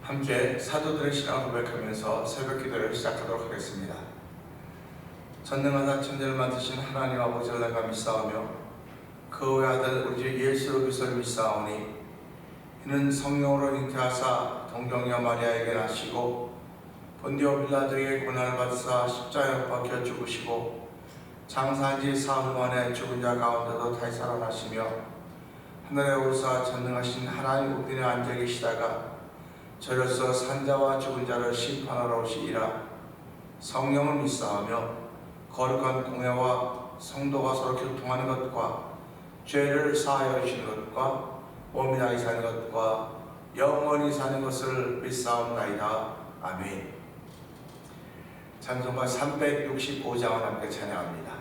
함께 사도들의 신앙을 고백하면서 새벽 기도를 시작하도록 하겠습니다. 전능하사 천지를 만드신 하나님 아버지를 내가 믿사오며 그 외아들 우리 주 예수 그리스도를 믿사오니 이는 성령으로 잉태하사 동정녀 마리아에게 나시고 본디오 빌라도에게 고난을 받으사 십자가에 못 박혀 죽으시고 장사한 지 사흘 만에 죽은 자 가운데도 다시 살아나시며 하늘에 오르사 전능하신 하나님 우편에 앉아 계시다가 저로서 산자와 죽은 자를 심판하러 오시리라. 성령을 믿사오며 거룩한 공회와 성도가 서로 교통하는 것과 죄를 사하여 주시는 것과 몸이 나이 사는 것과 영원히 사는 것을 믿사옵나이다. 아멘. 찬송가 365장을 함께 찬양합니다.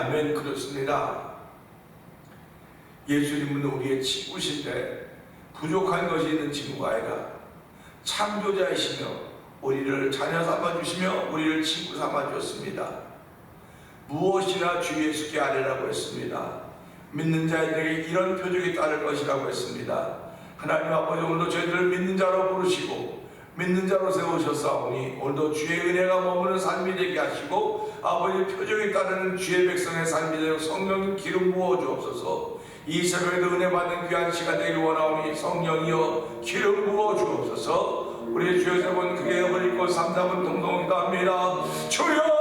아멘. 그렇습니다. 예수님은 우리의 친구신데 부족한 것이 있는 친구가 아니라 창조자이시며 우리를 자녀 삼아주시며 우리를 친구 삼아주었습니다. 무엇이나 주 예수께 아뢰라고 했습니다. 믿는 자들에게 이런 표적이 따를 것이라고 했습니다. 하나님 아버지, 오늘도 저희들을 믿는 자로 부르시고 믿는 자로 세우셨사오니 오늘도 주의 은혜가 머무는 삶이 되게 하시고 아버지 표적이 따르는 주의 백성의 삶이 되고 성령님 기름 부어 주옵소서. 이 새벽에도 은혜 받는 귀한 시간 되길 원하오니 성령이여 기름 부어 주옵소서. 우리 주여 세 번 크게 흘리고 3, 4분 동동 기도합니다. 주여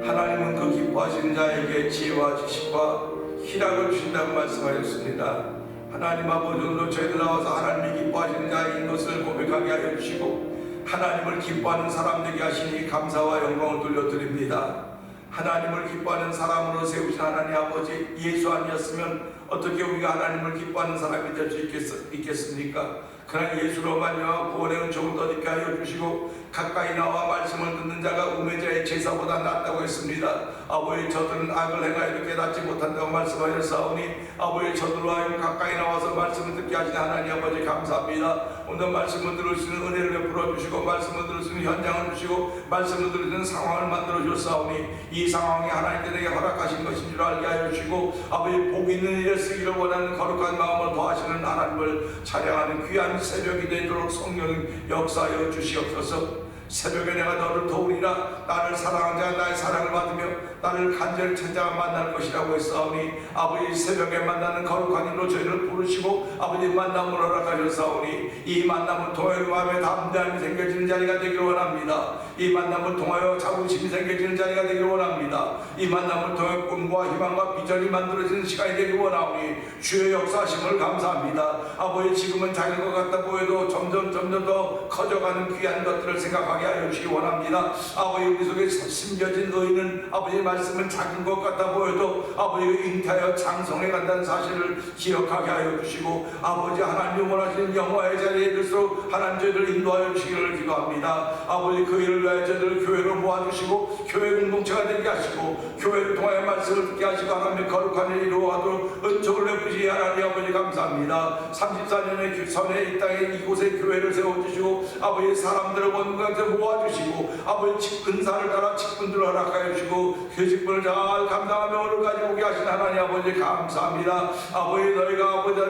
하나님은 그 기뻐하시는 자에게 지혜와 지식과 희락을 주신다고 말씀하셨습니다. 하나님 아버지, 오늘도 저희들 나와서 하나님이 기뻐하시는 자인 것을 고백하게 하여 주시고 하나님을 기뻐하는 사람 되게 하시니 감사와 영광을 돌려드립니다. 하나님을 기뻐하는 사람으로 세우신 하나님 아버지, 예수 아니었으면 어떻게 우리가 하나님을 기뻐하는 사람이 될 수 있겠습니까? 그러나 예수로 말미암아 구원의 은총을 더디게 하여 주시고 가까이 나와 말씀을 듣는 자가 우매자의 제사보다 낫다고 했습니다. 아버지, 저들은 악을 행하여도 깨닫지 못한다고 말씀하셨사오니 아버지, 저들로 하여금 가까이 나와서 말씀을 듣게 하신 하나님 아버지 감사합니다. 오늘 말씀을 들을 수 있는 은혜를 베풀어 주시고 말씀을 들을 수 있는 현장을 주시고 말씀을 들을 수 있는 상황을 만들어 주셨사오니 이 상황이 하나님께 허락하신 것인 줄 알게 하여 주시고 아버지, 복 있는 일에 쓰기를 원하는 거룩한 마음을 더하시는 하나님을 찬양하는 귀한 새벽이 되도록 성령님 역사하여 주시옵소서. 새벽에 내가 너를 도우리라. 나를 사랑하는 자가 나의 사랑을 받으며 나를 간절히 찾는 자가 만날 것이라고 했사오니 아버지, 새벽에 만나는 거룩한 일로 저희를 부르시고 아버지 만남을 허락하셨사오니 이 만남을 통하여 마음에 담대함이 생겨지는 자리가 되기를 원합니다. 이 만남을 통하여 자부심이 생겨지는 자리가 되기를 원합니다. 이 만남을 통해 꿈과 희망과 비전이 만들어지는 시간이 되기를 원하오니 주의 역사하심을 감사합니다. 아버지, 지금은 작은 것 같다 보여도 점점 더 커져가는 귀한 것들을 생각하게 하여 주시기 원합니다. 아버지, 우리 속에 심겨진 의는 아버지 말씀은 작은 것 같아 보여도 아버지가 잉태하여 장성해 간다는 사실을 기억하게 하여 주시고 아버지 하나님 원하시는 영화의 자리에 들수록 하나님 저희를 인도하여 주시기를 기도합니다. 아버지 그 일을 위하여 저희를 교회로 모아주시고 교회 공동체가 되게 하시고 교회를 통하여 말씀을 듣게 하시고 하나님의 거룩한 일을 이루어가도록 은총을 베푸시기 하나님 아버지 감사합니다. 34년의 전에 이 땅에 이곳에 교회를 세워주시고 아버지 사람들을 원국에서 모아주시고 아버지 은사를 따라 직분들을 허락하여 주시고 그 직분을 잘 감당하며 오늘까지 오게 하신 하나님 아버지 감사합니다. 아버지 너희가 아버지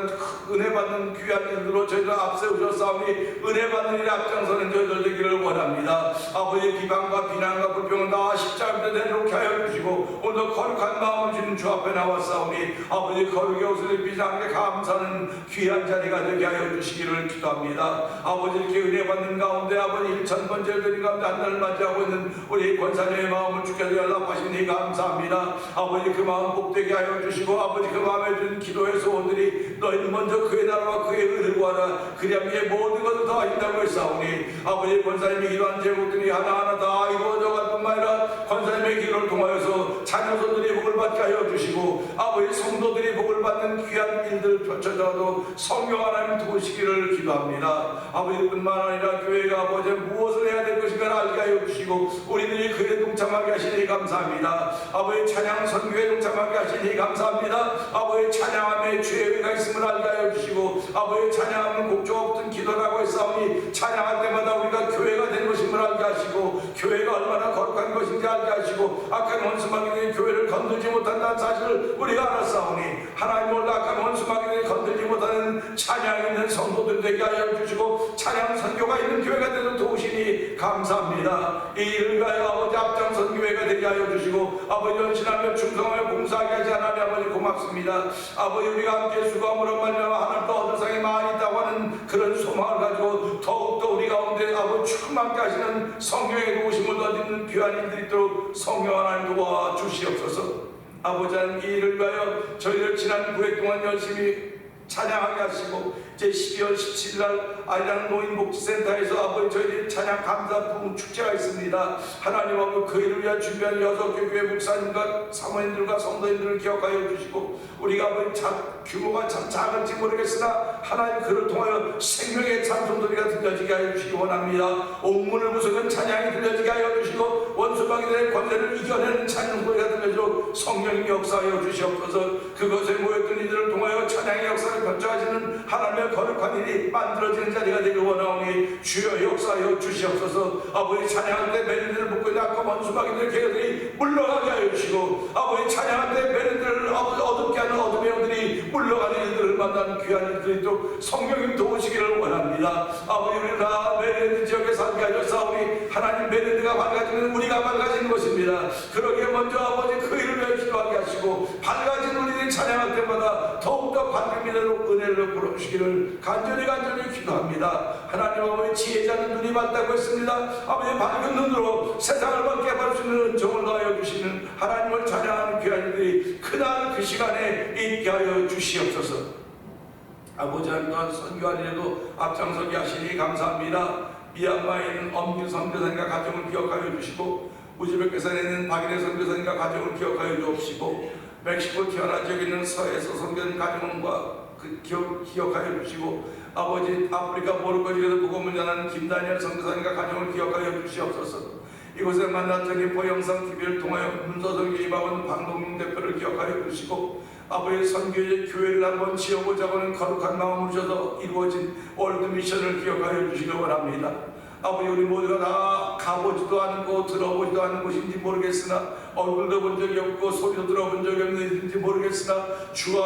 은혜 받는 귀한 일들로 저희를 앞세우셨사오니 은혜 받는 일에 앞장서는 저희들 되기를 원합니다. 아버지 비방과 비난과 불평은 다 십자가에 내놓게 하여 주시고 오늘도 거룩한 마음을 주는 주 앞에 나왔사오니 아버지 거룩의 옷을 입히지 않게 감사하는 귀한 자리가 되게 하여 주시기를 기도합니다. 아버지 이렇게 은혜 받는 가운데 아버지 1000번째를 드린 가운데 한날을 맞이하고 있는 우리 권사님의 마음을 주께서 연락하시니 감사합니다. 아버지 그 마음 복되게 하여 주시고 아버지 그 마음에 든 기도의 소원들이 너희는 먼저 그의 나라와 그의 의를 구하라 그리하면 이제 모든 것을 더하신다고 했사오니 아버지 권사님이 기도한 제목들이 하나하나 다 이루어져 갈 뿐만 아니라 권사님의 기도를 통하여서 자녀손들이 복을 받게 하여 주시고 아버지 성도들이 복을 받는 귀한 일들 펼쳐져도 성령 하나님 도우시기를 기도합니다. 아버지뿐만 아니라 교회가 아버지 무엇을 해야 될 것인가 알게 하여 주시고 우리들이 그에 동참하게 하시니 감사합니다. 아버지 찬양 선교에 동참하게 하시니 감사합니다. 아버지 찬양함에 죄가 있음을 알게 하여 주시고 아버지 찬양하면 곡조가 없던 기도라고 했사오니 찬양할 때마다 우리가 교회가 된 것임을 알게 하시고 교회가 얼마나 거룩한 것인지 알게 하시고 악한 원수마귀들이 교회를 건들지 못한다는 사실을 우리가 알았사오니 하나님 오늘 악한 원수마귀들이 건들지 못하는 찬양 있는 성도들 되게 하여 주시고 찬양 선교가 있는 교회가 되도록 도우시니 감사합니다. 이 일을 위하여 아버지 앞장선 교회가 되게 하여 주시고 아버지 연신하며 충성하며 봉사하게 하지 하나님 아버지 고맙습니다. 아버지 우리가 함께 수고함으로 말미암아 하나님 더 얻을 상이 많이 있다고 하는 그런 소망을 가지고 더욱더 우리 가운데 아버지 충만케 하시는 성령의 도우심을 얻는 귀한 일들이 있도록 성령 하나님 도와주시옵소서. 아버지 하나님 이 일을 위하여 저희들 지난 9회 동안 열심히 찬양하게 하시고 이제 12월 17일 아이랑 노인복지센터에서 아버지 저희들이 찬양 감사 부흥 축제가 있습니다. 하나님 아버지 그 일을 위해 준비한 6개 교회 목사님과 사모님들과 성도님들을 기억하여 주시고 우리가 아버지 규모가 참 작을지 모르겠으나 하나님 그를 통하여 생명의 찬송소리가 들려지게 하여 주시기 원합니다. 옥문을 부수는 찬양이 들려지게 하여 주시고 원수마귀들의 권세를 이겨내는 찬송소리가 들려지도록 성령님 역사하여 주시옵소서. 그것에 모였던 이들을 통하여 찬양의 역사를 펼쳐가시는 하나님의 거룩한 일이 만들어지는 자리가 되길 원하오니 주여 역사하여 주시옵소서. 아버지 찬양할 때 메리들을 묶고 있는 악한 원수마귀들의 계획들이 물러가게 하여 주시고 아버지 찬양할 때 메리들을 어둡게 하는 어둠의 영들이 물러가는 일들을 만나는 귀한 일들이 있도록 성령님 도우시기를 원합니다. 아버지 우리 다 메리드 지역에 살게 하셨사오니 하나님 메리드가 밝아지면 우리가 밝아지는 것입니다. 그러기에 먼저 아버지 그 일을 위해 기도하게 하시고 밝아진 우리들이 찬양할 때마다 더욱더 밝은 미래로 은혜를 부어주시기를 간절히 기도합니다. 하나님 아버지 지혜자는 눈이 밝다고 했습니다. 아버지 밝은 눈으로 세상을 밝게 할 수 있는 은총을 더하여 주시는 하나님을 찬양하는 귀한 이들이 그날 그 시간에 있게 하여 주시옵소서. 아버지 하나님 또한 선교할 일에도 앞장서게 하시니 감사합니다. 미얀마에 있는 엄규 선교사님과 가정을 기억하여 주시고 우즈베키스탄에 있는 박인혜 선교사님과 가정을 기억하여 주옵시고 멕시코 티아나 지역에 있는 서에서 선교사님 가정과 기억하여 주시고 아버지 아프리카 모로코지에서 복음을 전하는 김다니엘 선교사님과 가정을 기억하여 주시옵소서. 이곳에 만났던 인포 영상 TV를 통하여 문서성교 임하원 방동민 대표를 기억하여 주시고 아버지 선교의 교회를 한번 지어보자고 하는 거룩한 마음을 주셔서 이루어진 월드 미션을 기억하여 주시기 원합니다. 아버지 우리 모두가 다 가보지도 않고 들어보지도 않은 곳인지 모르겠으나 얼굴도 본 적이 없고 소리도 들어본 적이 없는지 모르겠으나 주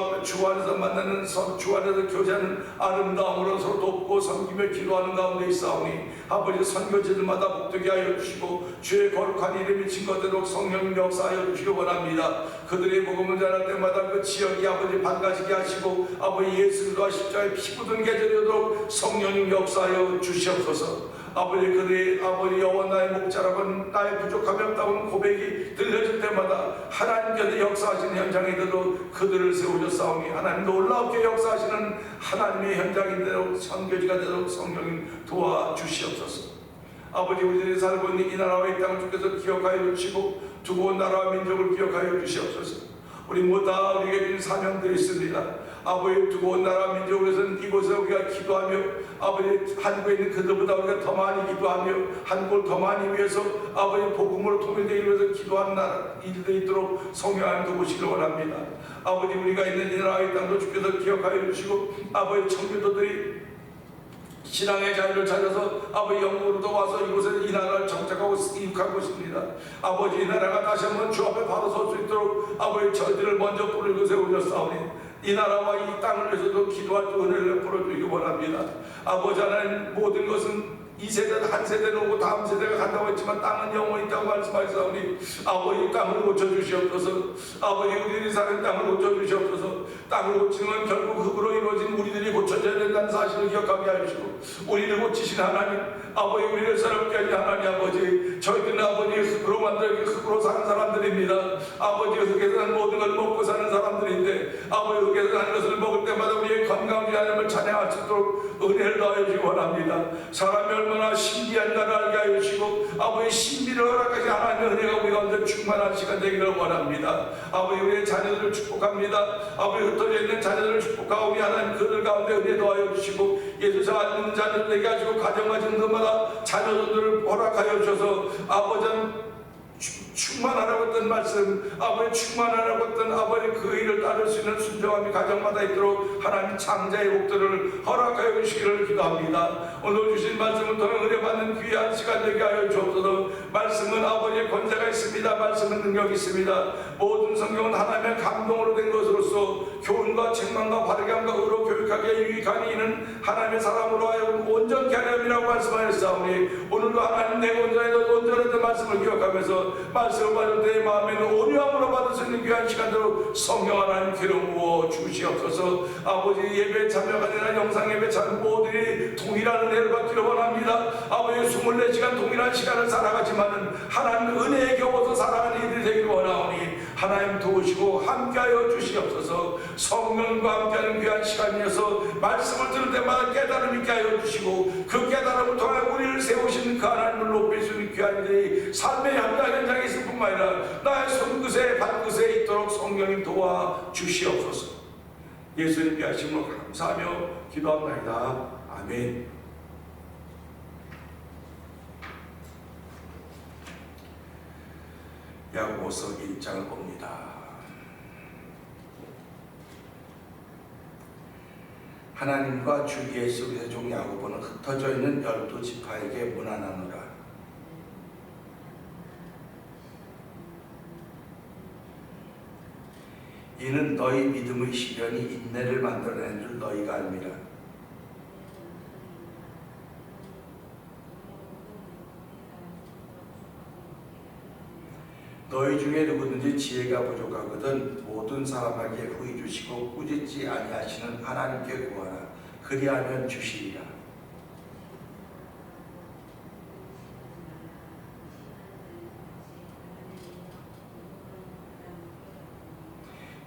안에서 만나는 주 안에서 교제하는 아름다움으로 서로 돕고 섬기며 기도하는 가운데 있사오니 아버지 선교지들마다 복되게 하여 주시고 주의 거룩한 이름이 증거되도록 성령 역사하여 주시기 원합니다. 그들의 복음을 전할 때마다 그 지역이 아버지 밝아지게 하시고 아버지 예수가 십자가에 피 묻은 계절이 오도록 성령님 역사하여 주시옵소서. 아버지 그들이 아버지 여호와 나의 목자라고는 나의 부족함이 없다고는 고백이 들려질 때마다 하나님께서 역사하시는 현장이 되도록 그들을 세우셨사오니 하나님 놀랍게 역사하시는 하나님의 현장이 되도록 선교지가 되도록 성령님 도와주시옵소서. 아버지 우리들이 살고 있는 이 나라와 이 땅을 주께서 기억하여 주시고 두고 온 나라와 민족을 기억하여 주시옵소서. 우리 모두 다 우리에게 주신 사명들이 있습니다. 아버지, 두고 온 나라 민족을 위해서는 이곳에 우리가 기도하며 아버지 한국에 있는 그들보다 우리가 더 많이 기도하며 한국을 더 많이 위해서 아버지 복음으로 통일되기 위해서 기도하는 나라 일들이 있도록 성령 하나님 도우시기를 원합니다. 아버지, 우리가 있는 이 나라의 땅도 주께서 기억하여 주시고 아버지 청교도들이 신앙의 자유를 찾아서 아버지 영국으로도 와서 이곳에 이 나라를 정착하고 이룩한 것입니다. 아버지, 이 나라가 다시 한번 주 앞에 바로 설 수 있도록 아버지 저희들을 먼저 불을 것에 올렸사오니 이 나라와 이 땅을 위해서도 기도할 때 은혜를 베풀어주기 원합니다. 아버지 하나님, 모든 것은 이 세대는 한 세대는 오고 다음 세대가 간다고 했지만 땅은 영원히 있다고 말씀하셨사오니 아버지 땅을 고쳐주시옵소서. 아버지, 우리들이 사는 땅을 고쳐주시옵소서. 땅을 고치는 건 결국 흙으로 이루어진 우리들이 고쳐져야 된다는 사실을 기억하게 하시고 우리를 고치신 하나님, 아버지 우리를 새롭게 하신 하나님, 아버지 저희들은 아버지 흙으로 만들기 흙으로 사는 사람들입니다. 아버지 흙에서 난 모든 걸 먹고 사는 사람들인데 아버지 흙에서 난 것을 먹을 때마다 우리의 건강 주 하나님을 찬양할 수 있도록 은혜를 더하여 주시기 원합니다. 사람이 얼마나 신비한가를 알게 하여 주시고 아버지 신비를 허락하신 하나님의 은혜가 우리 가운데 충만한 시간 되기를 원합니다. 아버지 우리의 자녀들을 축복합니다. 아버지 흩어져 있는 자녀들을 축복하고 우리 하나님 그들 가운데 은혜 더하여 주시고 예수사 않는 자녀들에게 가지고 가정과 증거마다 자녀들을 허락하여 주셔서 아버지 충만하라고 했던 말씀, 아버지 충만하라고 했던 아버지 그 일을 따를 수 있는 순종함이 가정마다 있도록 하나님 창자의 복들을 허락하여 주시기를 기도합니다. 오늘 주신 말씀을 통해 은혜받는 귀한 시간 되게 하여 주옵소서. 말씀은 아버지의 권세가 있습니다. 말씀은 능력이 있습니다. 모든 성경은 하나님의 감동으로 된 것으로서 교훈과 책망과 바르게함과 의로 교육하기에 유익하니 이는 하나님의 사람으로 하여금 온전케 하려니라고 말씀하였사오니 오늘도 하나님 내 온전했던 말씀을 기억하면서 말씀을 받을 때의 마음에는 온유함으로 받을 수 있는 귀한 시간대로 성령 하나님 기름 부어 주시옵소서. 아버지 예배 참여가 아니라 영상 예배 참 모두이 동일한 은혜를 받기를 원합니다. 아버지 24시간 동일한 시간을 살아가지만은 하나님 은혜에 겹어서 살아가는 이들이 되기를 원하오니 하나님 도우시고 함께하여 주시옵소서. 성령과 함께하는 귀한 시간이어서 말씀을 들을 때마다 깨달음 있게 하여 주시고 그 깨달음을 통해 우리를 세우신 그 하나님을 높일 수 있는 귀한 일이 삶의 현장에 있을 뿐만 아니라 나의 손끝에 발끝에 있도록 성령님 도와 주시옵소서. 예수님 귀하심으로 감사하며 기도합니다. 아멘. 야고보서 1장을 봅니다. 하나님과 주 예수 그리스도의 종 야고보는 흩어져 있는 12지파에게 문안하노라. 이는 너희 믿음의 시련이 인내를 만들어낸 줄 너희가 알미라. 너희 중에 누구든지 지혜가 부족하거든 모든 사람에게 후히 주시고 꾸짖지 아니하시는 하나님께 구하라. 그리하면 주시리라.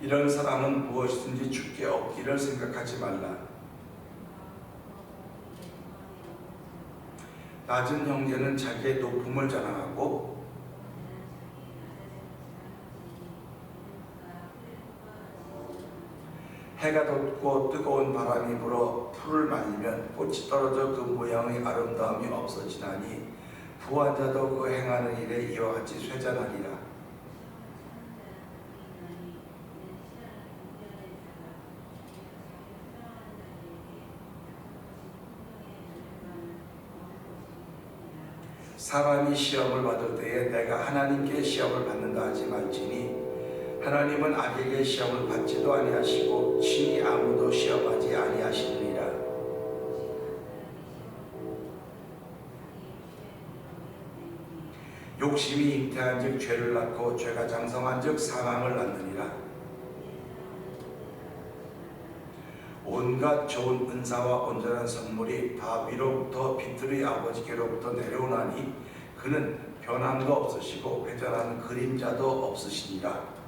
이런 사람은 무엇이든지 주께 얻기를 생각하지 말라. 낮은 형제는 자기의 높음을 자랑하고 해가 돋고 뜨거운 바람이 불어 풀을 말리면 꽃이 떨어져 그 모양의 아름다움이 없어지나니 부한 자도 그 행하는 일에 이와 같이 쇠잔하리라. 사람이 시험을 받을 때에 내가 하나님께 시험을 받는다 하지 말지니 하나님은 악에게 시험을 받지도 아니하시고 친히 아무도 시험하지 아니하시느니라. 욕심이 잉태한즉 죄를 낳고 죄가 장성한즉 사망을 낳느니라. 온갖 좋은 은사와 온전한 선물이 다 위로부터 빛들의 아버지께로부터 내려오나니 그는 변함도 없으시고 회전하는 그림자도 없으시니라.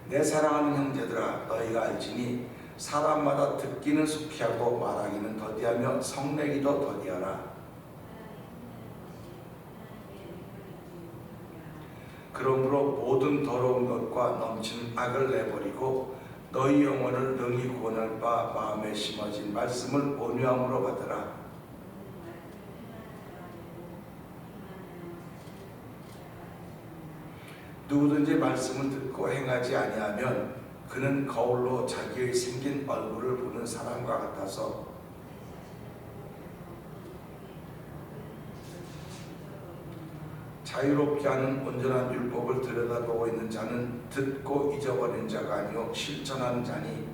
내 사랑하는 형제들아, 너희가 알지니 사람마다 듣기는 숙히하고 말하기는 더디하며 성내기도 더디하라. 그러므로 모든 더러운 것과 넘치는 악을 내버리고 너희 영혼을 능히 구원할 바 마음에 심어진 말씀을 온유함으로 받으라. 누구든지 말씀을 듣고 행하지 아니하면 그는 거울로 자기의 생긴 얼굴을 보는 사람과 같아서 자유롭게 하는 온전한 율법을 들여다보고 있는 자는 듣고 잊어버린 자가 아니요 실천하는 자니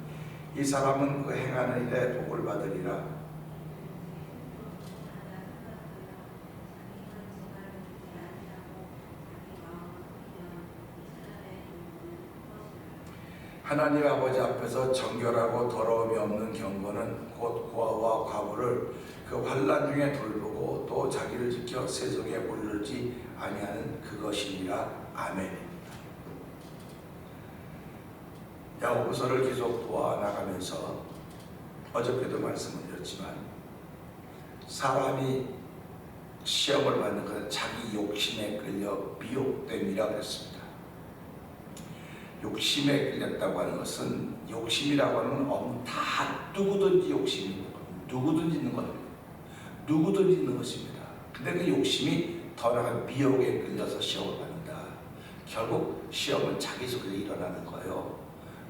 이 사람은 그 행하는 일에 복을 받으리라. 하나님 아버지 앞에서 정결하고 더러움이 없는 경건은 곧 고아와 과부를 그 환난 중에 돌보고 또 자기를 지켜 세속에 물들지 아니하는 그것이니라. 아멘입니다. 야고보서를 계속 보아나가면서 어저께도 말씀을 드렸지만 사람이 시험을 받는 것은 자기 욕심에 끌려 미혹됨이라고 했습니다. 욕심에 끌렸다고 하는 것은 욕심이라고 하는 건 다 누구든지 욕심이 있는 겁니다. 누구든지 있는 겁니다. 누구든지 있는 것입니다. 근데 그 욕심이 더 나아가 미혹에 끌려서 시험을 받는다. 결국 시험은 자기 속에서 일어나는 거예요.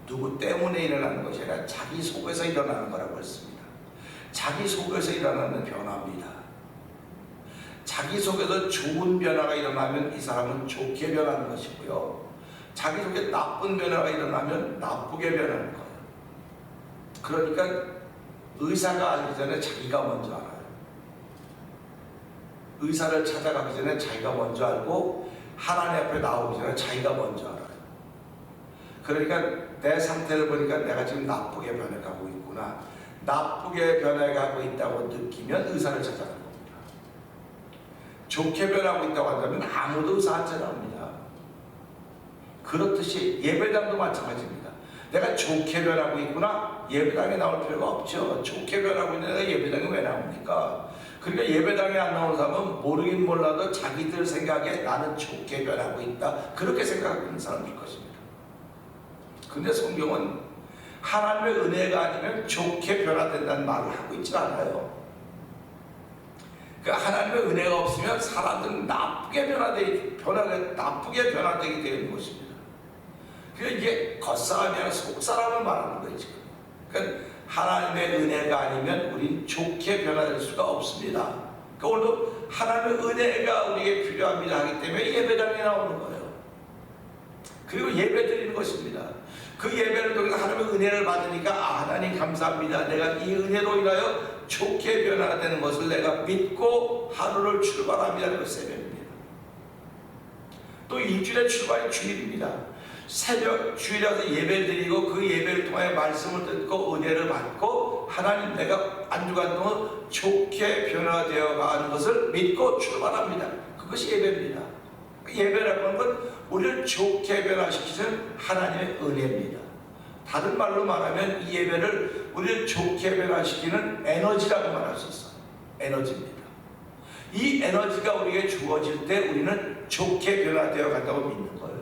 누구 때문에 일어나는 것이 아니라 자기 속에서 일어나는 거라고 했습니다. 자기 속에서 일어나는 변화입니다. 자기 속에서 좋은 변화가 일어나면 이 사람은 좋게 변하는 것이고요. 자기 속에 나쁜 변화가 일어나면 나쁘게 변하는 거예요. 그러니까 의사가 알기 전에 자기가 먼저 알아요. 의사를 찾아가기 전에 자기가 먼저 알고 하나님 앞에 나오기 전에 자기가 먼저 알아요. 그러니까 내 상태를 보니까 내가 지금 나쁘게 변해가고 있구나. 나쁘게 변해가고 있다고 느끼면 의사를 찾아가는 겁니다. 좋게 변하고 있다고 한다면 아무도 의사 안 찾아갑니다. 그렇듯이 예배당도 마찬가지입니다. 내가 좋게 변하고 있구나. 예배당에 나올 필요가 없죠. 좋게 변하고 있는 내가 예배당에 왜 나옵니까? 그러니까 예배당에 안 나오는 사람은 모르긴 몰라도 자기들 생각에 나는 좋게 변하고 있다. 그렇게 생각하고 있는 사람일 것입니다. 근데 성경은 하나님의 은혜가 아니면 좋게 변화된다는 말을 하고 있지 않아요. 그러니까 하나님의 은혜가 없으면 사람들은 나쁘게 변화되게 되는 것입니다. 그러니까 이게 겉사람이 아니라 속사람을 말하는 거예요, 지금. 그러니까 하나님의 은혜가 아니면 우린 좋게 변화될 수가 없습니다. 그러니까 오늘도 하나님의 은혜가 우리에게 필요합니다 하기 때문에 예배당에 나오는 거예요. 그리고 예배 드리는 것입니다. 그 예배를 통해서 하나님의 은혜를 받으니까 하나님 감사합니다. 내가 이 은혜로 인하여 좋게 변화되는 것을 내가 믿고 하루를 출발합니다는 그 새벽입니다. 또 일주일의 출발이 주일입니다. 새벽 주일에 와서 예배를 드리고 그 예배를 통하여 말씀을 듣고 은혜를 받고 하나님 내가 한 주간 동안 좋게 변화되어 가는 것을 믿고 출발합니다. 그것이 예배입니다. 예배라고 하는 건 우리를 좋게 변화시키는 하나님의 은혜입니다. 다른 말로 말하면 이 예배를 우리를 좋게 변화시키는 에너지라고 말할 수 있어요. 에너지입니다. 이 에너지가 우리에게 주어질 때 우리는 좋게 변화되어 간다고 믿는 거예요.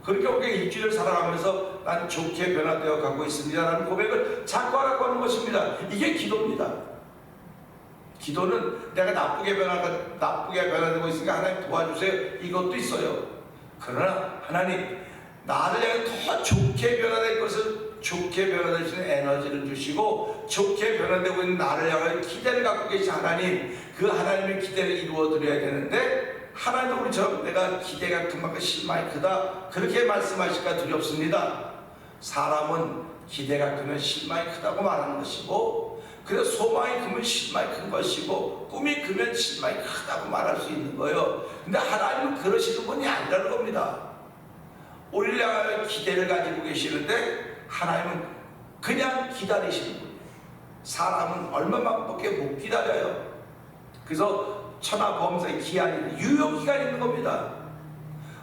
그러니까 우리가 일주일을 살아가면서 난 좋게 변화되어 가고 있습니다 라는 고백을 자꾸 하라고 하는 것입니다. 이게 기도입니다. 기도는 내가 나쁘게 변화되고 있으니까 하나님 도와주세요. 이것도 있어요. 그러나 하나님 나를 향해 더 좋게 변화될 것을 좋게 변화될 수 있는 에너지를 주시고 좋게 변화되고 있는 나를 향해 기대를 갖고 계신 하나님, 그 하나님의 기대를 이루어드려야 되는데 하나님도 우리처럼 내가 기대가 그만큼 실망이 크다 그렇게 말씀하실까 두렵습니다. 사람은 기대가 크면 실망이 크다고 말하는 것이고, 그래서 소망이 크면 실망이 큰 것이고, 꿈이 크면 실망이 크다고 말할 수 있는 거예요. 근데 하나님은 그러시는 분이 아니라는 겁니다. 우리를 향하여 기대를 가지고 계시는데 하나님은 그냥 기다리시는 분이에요. 사람은 얼마만밖에 못 기다려요. 그래서 천하범사의 기한이 유효기간이 있는 겁니다.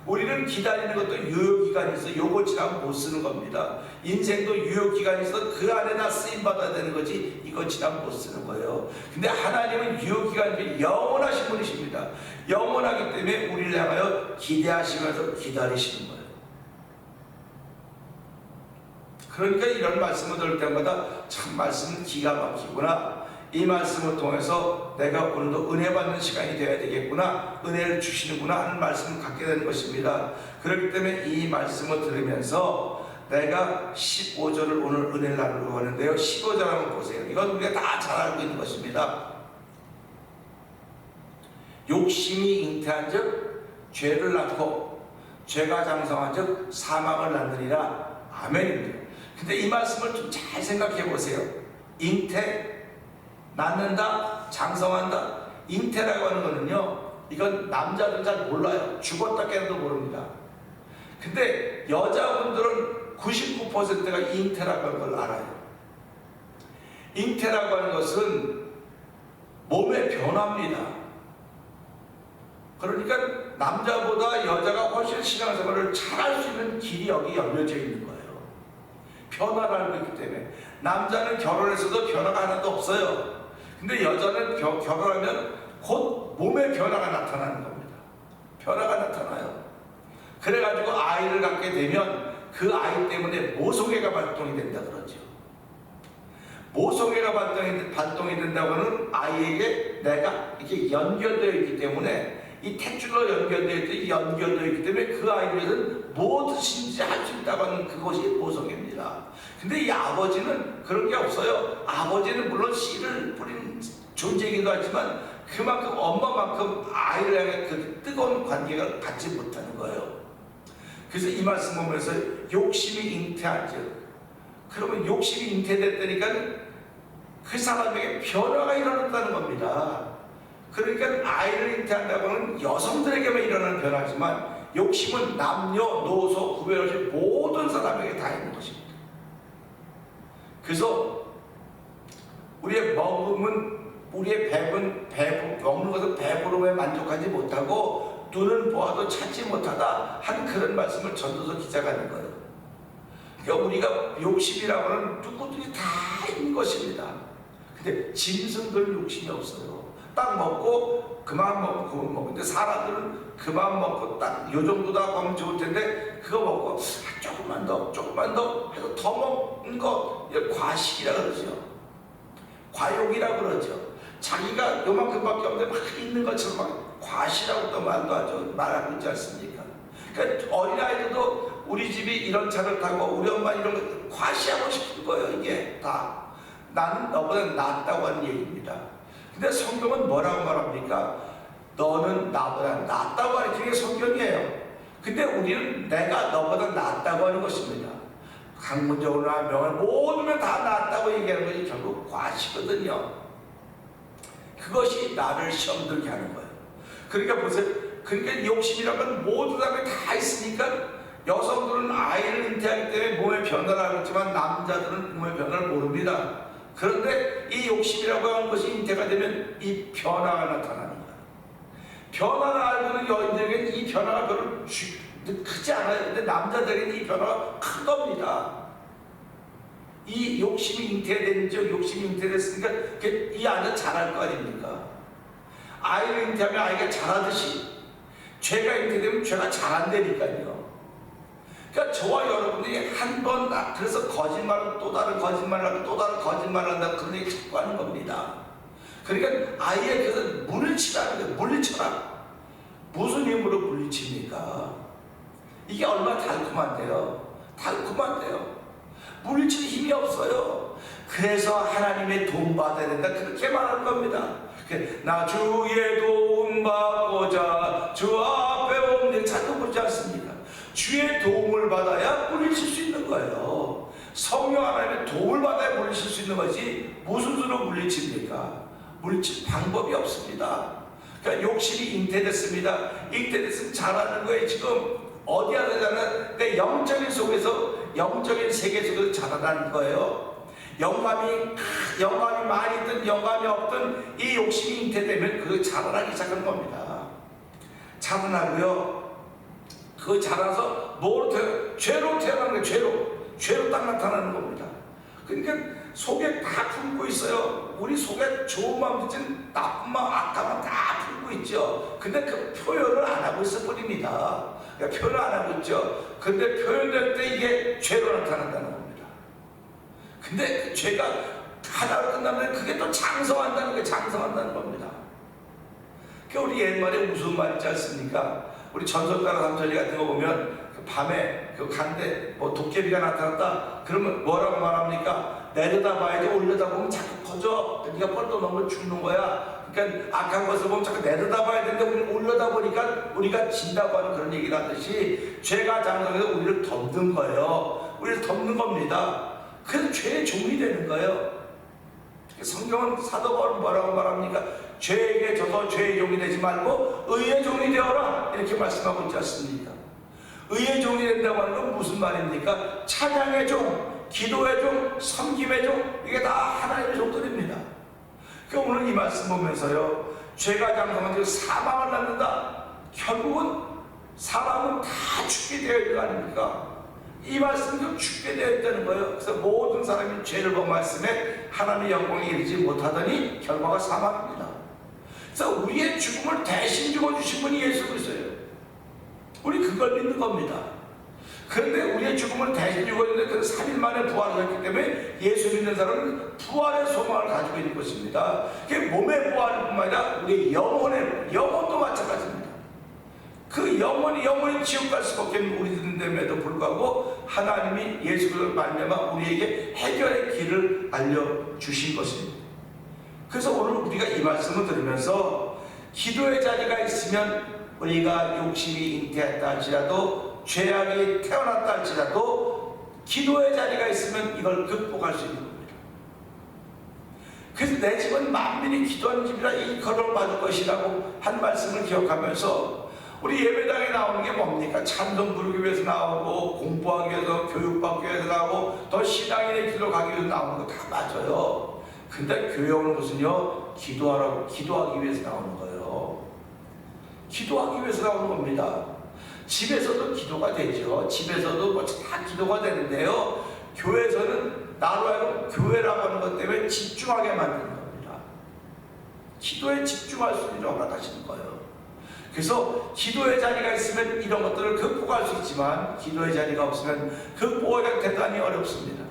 우리는 기다리는 것도 유효기간이 있어. 요거 지나면 못 쓰는 겁니다. 인생도 유효기간이 있어. 그 안에다 쓰임받아야 되는 거지 이거 지나면 못 쓰는 거예요. 근데 하나님은 유효기간이 영원하신 분이십니다. 영원하기 때문에 우리를 향하여 기대하시면서 기다리시는 거예요. 그러니까 이런 말씀을 들을 때마다 참 말씀은 기가 막히구나. 이 말씀을 통해서 내가 오늘도 은혜 받는 시간이 되어야 되겠구나, 은혜를 주시는구나 하는 말씀을 갖게 되는 것입니다. 그렇기 때문에 이 말씀을 들으면서 내가 15절을 오늘 은혜를 나누려고 하는데요, 15절 한번 보세요. 이건 우리가 다 잘 알고 있는 것입니다. 욕심이 잉태한 즉 죄를 낳고 죄가 장성한 즉 사망을 낳느니라. 아멘입니다. 근데 이 말씀을 좀 잘 생각해 보세요. 잉태, 낳는다, 장성한다. 잉태라고 하는 거는요, 이건 남자들은 잘 몰라요. 죽었다 깨도 모릅니다. 근데 여자분들은 99%가 잉태라고 하는 걸 알아요. 잉태라고 하는 것은 몸의 변화입니다. 그러니까 남자보다 여자가 훨씬 신앙생활을 잘할 수 있는 길이 여기 열려져 있는 거예요. 변화를 알고 있기 때문에. 남자는 결혼해서도 변화가 하나도 없어요. 근데 여자는 결혼하면 곧 몸의 변화가 나타나는 겁니다. 변화가 나타나요. 그래가지고 아이를 갖게 되면 그 아이 때문에 모성애가 발동이 된다 그러죠. 모성애가 발동이 된다고 하는 아이에게 내가 이렇게 연결되어 있기 때문에, 이 탯줄로 연결되어 있기 때문에 그 아이들은 뭐든지 할 수 있다고 하는 그것이 모성애입니다. 근데 이 아버지는 그런 게 없어요. 아버지는 물론 씨를 뿌린 존재이기도 하지만 그만큼 엄마만큼 아이를 향해 그 뜨거운 관계가 갖지 못하는 거예요. 그래서 이 말씀 보면서 욕심이 잉태하죠. 그러면 욕심이 잉태됐다니까 그 사람에게 변화가 일어났다는 겁니다. 그러니까 아이를 잉태한다고 하는 여성들에게만 일어나는 변화지만 욕심은 남녀, 노소, 구별 없이 모든 사람에게 다 있는 것입니다. 그래서 우리의 배는 먹는 것은 배부름에 만족하지 못하고 눈은 보아도 찾지 못하다 하는 그런 말씀을 전도서 기자가 하는 거예요. 그러니까 우리가 욕심이라고 하는 누구든지 다 있는 것입니다. 근데 짐승들은 욕심이 없어요. 딱 먹고 그만 먹고 그만 먹고. 근데 사람들은 그만 먹고 딱 요 정도다 하면 좋을 텐데 그거 먹고 조금만 더 해서 더 먹는 거 과식이라 그러죠. 과욕이라 그러죠. 자기가 요만큼밖에 없는데 막 있는 것처럼 막 과시라고 또 말하고 있지 않습니까? 그러니까 어린아이들도 우리 집이 이런 차를 타고 우리 엄마 이런 거 과시하고 싶은 거예요. 이게 다 나는 너보다 낫다고 하는 얘기입니다. 근데 성경은 뭐라고 말합니까? 너는 나보다 낫다고 하는 게 성경이에요. 근데 우리는 내가 너보다 낫다고 하는 것입니다. 학문적으로나 명을 모두면 다 낫다고 얘기하는 것이 결국 과시거든요. 그것이 나를 시험 들게 하는 거예요. 그러니까 보세요. 그러니까 욕심이라는 건 모든 사람이 다 있으니까 여성들은 아이를 잉태하기 때문에 몸의 변화를 알고 있지만 남자들은 몸의 변화를 모릅니다. 그런데 이 욕심이라고 하는 것이 잉태가 되면 이 변화가 나타나는 거예요. 변화를 알고는 여인들에게는 이 변화가 별로 크지 않아요. 근데 남자들에게는 이 변화가 큰 겁니다. 이 욕심이 잉태됐죠. 욕심이 잉태됐으니까 이 아이는 잘할 거 아닙니까? 아이를 잉태하면 아이가 잘하듯이 죄가 잉태되면 죄가 잘한다니까요. 그러니까 저와 여러분들이 한 번 그래서 거짓말은 또 다른 거짓말을 하고 또 다른 거짓말을 한다고 그런 얘기 자꾸 하는 겁니다. 그러니까 아이에게서 물리치라는 거예요. 물리쳐라. 무슨 힘으로 물리칩니까? 이게 얼마나 달콤한데요. 물리칠 힘이 없어요. 그래서 하나님의 도움 받아야 된다 그렇게 말할 겁니다. 나 주의 도움 받고자 주 앞에 옵니다. 자꾸 그러지 않습니까? 주의 도움을 받아야 물리칠 수 있는 거예요. 성령 하나님의 도움을 받아야 물리칠 수 있는 거지 무슨 수로 물리칩니까? 물리칠 방법이 없습니다. 그러니까 욕심이 잉태됐습니다. 잉태됐으면 잘하는 거예요. 지금 어디야 되잖아. 내 영적인 속에서, 영적인 세계 속에서 자라나는 거예요. 영감이 많이 있든 영감이 없든 이 욕심이 잉태되면 그 자라나기 시작하는 겁니다. 자라나고요. 그 자라서 뭐로 죄로 태어나는 거예요. 죄로 딱 나타나는 겁니다. 그러니까 속에 다 품고 있어요. 우리 속에 좋은 마음 있진 나쁜 마음, 악한 마음 다 품고 있죠. 근데 그 표현을 안 하고 있어 버립니다. 그러니까 표현을 안 하고 있죠. 근데 표현될 때 이게 죄로 나타난다는 겁니다. 근데 그 죄가 하나로 끝나면 그게 또 장성한다는 게 장성한다는 겁니다. 그러니까 우리 옛말에 무슨 말 있지 않습니까? 우리 전설가라 삼천리 같은 거 보면 그 밤에 그 간데 뭐 도깨비가 나타났다 그러면 뭐라고 말합니까? 내려다봐야지 올려다보면 자꾸 커져. 네가 뻘도 넘으면 죽는 거야. 그러니까 악한 것을 보면 자꾸 내려다봐야 되는데 우리는 올려다보니까 우리가 진다고 하는 그런 얘기를 하듯이 죄가 장성해서 우리를 덮는 거예요. 우리를 덮는 겁니다. 그래서 죄의 종이 되는 거예요. 성경은 사도 바울은 뭐라고 말합니까? 죄에게 져서 죄의 종이 되지 말고 의의 종이 되어라 이렇게 말씀하고 있지 않습니까? 의의 종이 된다고 하는 건 무슨 말입니까? 찬양의 종, 기도의 종, 섬김의 종, 이게 다 하나님의 종들입니다. 그러니까 오늘 이 말씀 보면서요, 죄가 장성한 사망을 낳는다. 결국은 사람은 다 죽게 되어 있는 거 아닙니까? 이 말씀도 죽게 되어 있다는 거예요. 그래서 모든 사람이 죄를 본 말씀에 하나님의 영광에 이르지 못하더니 결과가 사망입니다. 그래서 우리의 죽음을 대신 죽어주신 분이 예수 그리스도예요. 우리 그걸 믿는 겁니다. 그런데 우리의 죽음을 대신 죽었는데 그 3일 만에 부활을 했기 때문에 예수 믿는 사람은 부활의 소망을 가지고 있는 것입니다. 그게 몸의 부활일 뿐만 아니라 우리의 영혼도 마찬가지입니다. 그 영혼이 지옥 갈 수밖에 없는 우리들인데도 불구하고 하나님이 예수 그리스도를 말미암아 우리에게 해결의 길을 알려주신 것입니다. 그래서 오늘 우리가 이 말씀을 들으면서 기도의 자리가 있으면 우리가 욕심이 잉태했다 할지라도 죄악이 태어났다 할지라도 기도의 자리가 있으면 이걸 극복할 수 있는 겁니다. 그래서 내 집은 만민이 기도하는 집이라 일컬음을 받을 것이라고 한 말씀을 기억하면서 우리 예배당에 나오는 게 뭡니까? 찬송 부르기 위해서 나오고 공부하기 위해서 교육받기 위해서 나오고 더 신앙인의 길로 가기 위해서 나오는 거 다 맞아요. 근데 교회 오는 것은요, 기도하기 위해서 나오는 거예요. 기도하기 위해서 나오는 겁니다. 집에서도 기도가 되죠. 집에서도 뭐 다 기도가 되는데요, 교회에서는 나로 하여금 교회라고 하는 것 때문에 집중하게 만드는 겁니다. 기도에 집중할 수 있는 허락하시는 거예요. 그래서 기도의 자리가 있으면 이런 것들을 극복할 수 있지만 기도의 자리가 없으면 극복하기가 대단히 어렵습니다.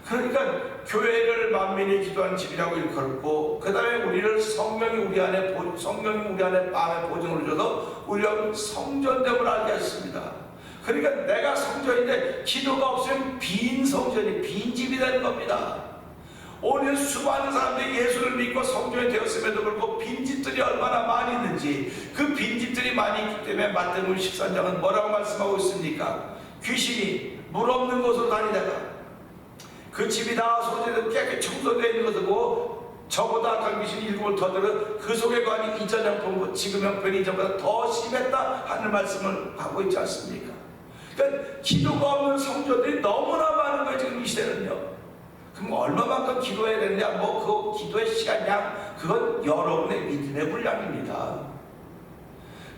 그러니까 교회를 만민이 기도하는 집이라고 일컬고 그 다음에 우리를 성령이 우리 안에 마음에 보증을 줘서 우리가 성전됨을 알게 했습니다. 그러니까 내가 성전인데 기도가 없으면 빈 성전이 빈 집이 되는 겁니다. 오늘 수많은 사람들이 예수를 믿고 성전이 되었음에도 불구하고 빈집들이 얼마나 많이 있는지, 그 빈집들이 많이 있기 때문에 마태복음 13장은 뭐라고 말씀하고 있습니까? 귀신이 물 없는 곳으로 다니다가 그 집이 다 소재되고 깨끗이 청소되어 있는 것을 보고 저보다 악한 귀신이 일곱을 더 들어 그 속에 관이 이전 형편 지금 형편이 이전보다 더 심했다 하는 말씀을 하고 있지 않습니까? 그러니까 기도가 없는 성전들이 너무나 많은 거예요 지금 이 시대는요. 그럼 얼마만큼 기도해야 되느냐? 뭐 그 기도의 시간량 그건 여러분의 믿음의 분량입니다.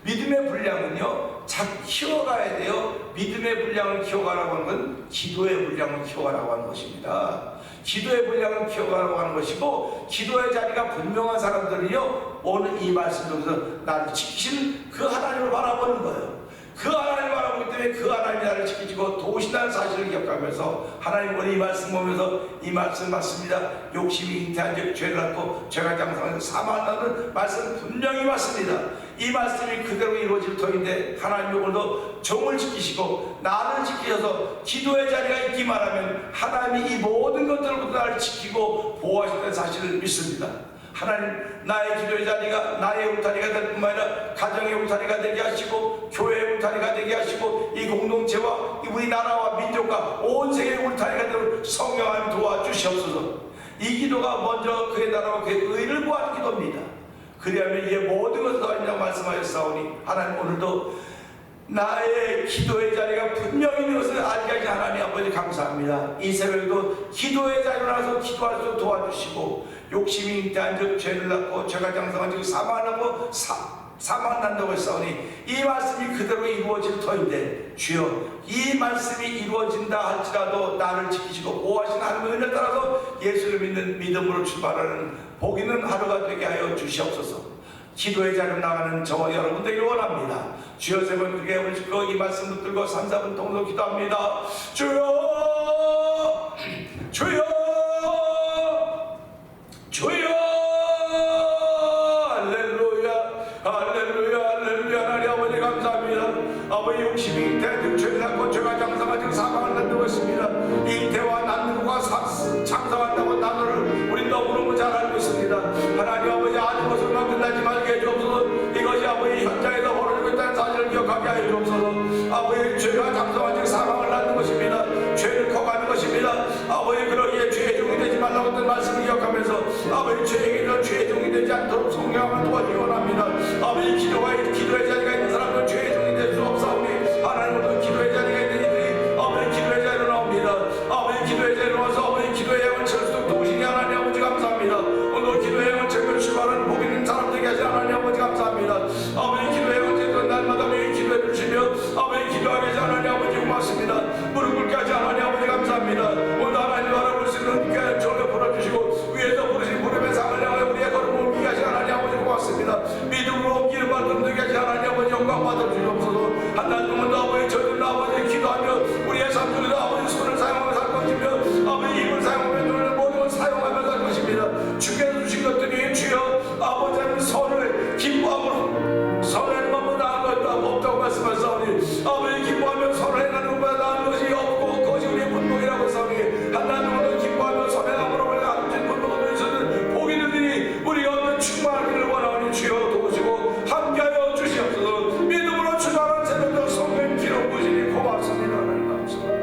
믿음의 분량은요 자꾸 키워가야 돼요. 믿음의 분량을 키워가라고 하는 건 기도의 분량을 키워가라고 하는 것입니다. 기도의 분량을 키워가라고 하는 것이고, 기도의 자리가 분명한 사람들은요 오늘 이 말씀 중에서 나를 지키시는 그 하나님을 바라보는 거예요. 그 하나님을 바라보기 때문에 그 하나님이 나를 지키시고 도우신다는 사실을 기억하면서 하나님 오늘 이 말씀 보면서 이 말씀 맞습니다. 욕심이 잉태한 즉 죄를 낳고 죄가 장성해서 사망한다는 말씀 분명히 맞습니다. 이 말씀이 그대로 이루어질 터인데 하나님 오늘도 종을 지키시고 나를 지키셔서 기도의 자리가 있기만 하면 하나님이 이 모든 것들로부터 나를 지키고 보호하신다는 사실을 믿습니다. 하나님 나의 기도의 자리가 나의 울타리가 될 뿐만 아니라 가정의 울타리가 되게 하시고 교회의 울타리가 되게 하시고 이 공동체와 우리 나라와 민족과 온 세계의 울타리가 되도록 성령 하나님 도와주시옵소서. 이 기도가 먼저 그의 나라와 그의 의를 구하는 기도입니다. 그리하면 이에 모든 것을 더하리라고 말씀하셨사오니 하나님 오늘도 나의 기도의 자리가 분명히 있는 것을 알게 하신 하나님 아버지 감사합니다. 이 새벽에도 기도의 자리로 나서 기도할 수 있도록 도와주시고 욕심이 잉태한 즉 죄를 낳고 죄가 장성한 즉 사망하고 사망을 난다고 했사오니 이 말씀이 그대로 이루어질 터인데 주여 이 말씀이 이루어진다 할지라도 나를 지키시고 보호하시는 하나님의 은혜에 따라서 예수를 믿는 믿음으로 출발하는 복 있는 하루가 되게 하여 주시옵소서. 기도의 자리로 나가는 저와 여러분들이 원합니다. 주여 세 번 크게 올리시고 이 말씀 붙들고 3, 4분 동로 기도합니다. 주여 주여 주여 할렐루야 할렐루야 할렐루야. 하나님 아버지 감사합니다. 아버지 욕심이 대중 죄를 죄가 장사가지고 사망을 만들고 있습니다. 잉태와 낳는과 장사한다고 단어를 우리 너무너무 잘 알고 있습니다. 하나님 아버지 아는 것으로만 끝나지 말게 해주옵소서. 이것이 아버지 현장에서 벌어지고 있다는 사실을 기억하게 하여 주옵소서. 아버지 죄가 장사가지고 사망을 낳는 것입니다. 죄를 커가는 것입니다. 아버지 그러기에 죄의 종이 되지 말라고 했던 말씀을 기억하면서 아버지 죄에게는 죄의 종이 되지 않도록 성령을 도와주기 원합니다. 아버지 기도의 자리가 있는 사람들 죄의 종이 될 수 없사오니 하나님으로 기도의 자리가 있는 이들이 아버지 기도의 자리로 나옵니다. 아버지 기도의 자리로 와서 아버지 기도의 양을 철수록 도우시니 하나님 아버지 감사합니다. 오늘 기도의 양을 철수록 출발하는 복 있는 사람 되게 하시 하나님 아버지 감사합니다. 아버지 기도의 양을 철수록 날마다 매일 기도해 주시며 아버지 기도하게 하시 하나님 아버지 고맙습니다. 무릎 꿇게 하시 하나님 아버지 감사합니다. 오늘 하나님 바라볼 수 있는 귀한 종을 풀어주시고 위에서 부르신 무릎의 상을 향하여 우리의 걸음을 옮기게 하시 하나님 아버지 고맙습니다. 믿음으로 옮기는 발걸음 되게 하시 하나님 아버지 영광 받아주시옵소서. 한날 동안 아버지 저희들 아버지 기도하며 우리의 삶중에도 아버지 손을 사용하며 살 것이며 아버지 입을 사용하며 눈을 모든 걸 사용하며 살 것입니다. 주께서 주신 것들이 주여 아버지 하나님 선을 기뻐함으로 선을 너무 나은 것도 없다고 말씀하셨사오니 아버지 기뻐하며 선을 행하는 것보다 나은 것이 없고 그것이 우리의 분봉이라고 했사오니 한날 동안 기뻐하며 선을 행함으로 우리가 아버지 분봉을 있었는 복이 되니 우리가 없는 충만하기를 원하오니 주여 도우시고 함께하여 주시옵소서. 믿음으로 주장하는 새벽도 성령 기록 부시니 고맙습니다. 하나님 감사합니다.